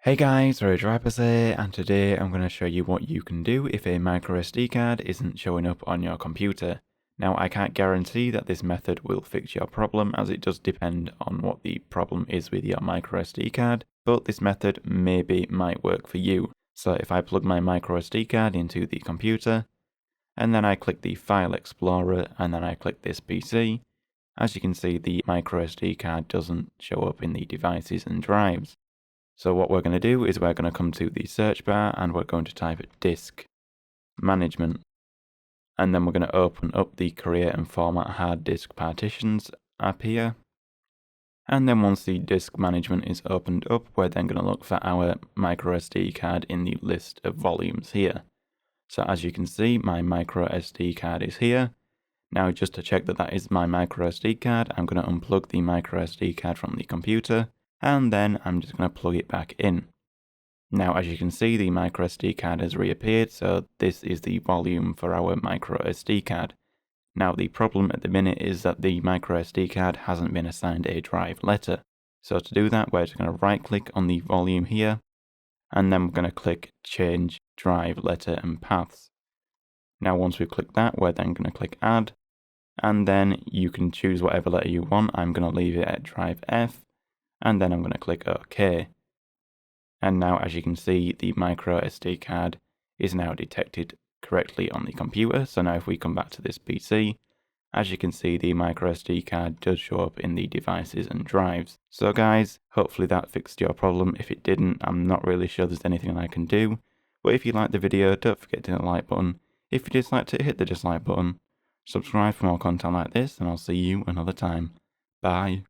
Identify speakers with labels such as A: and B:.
A: Hey guys, R4GE VipeRzZ here, and today I'm going to show you what you can do if a microSD card isn't showing up on your computer. Now I can't guarantee that this method will fix your problem, as it does depend on what the problem is with your microSD card, but this method maybe might work for you. So if I plug my microSD card into the computer, and then I click the File Explorer, and then I click this PC, as you can see the microSD card doesn't show up in the devices and drives. So what we're going to do is we're going to come to the search bar and we're going to type disk management. And then we're going to open up the create and format hard disk partitions app here. And then once the disk management is opened up, we're then going to look for our microSD card in the list of volumes here. So as you can see, my microSD card is here. Now just to check that that is my microSD card, I'm going to unplug the microSD card from the computer, and then I'm just going to plug it back in. Now as you can see, the microSD card has reappeared, so this is the volume for our microSD card. Now the problem at the minute is that the microSD card hasn't been assigned a drive letter. So to do that, we're just going to right click on the volume here, and then we're going to click change drive letter and paths. Now once we click that, we're then going to click add, and then you can choose whatever letter you want. I'm going to leave it at drive F, and then I'm going to click OK. And now as you can see, the microSD card is now detected correctly on the computer. So now if we come back to this PC, as you can see, the microSD card does show up in the devices and drives. So guys, hopefully that fixed your problem. If it didn't, I'm not really sure there's anything I can do. But if you liked the video, don't forget to hit the like button. If you disliked it, hit the dislike button. Subscribe for more content like this, and I'll see you another time. Bye.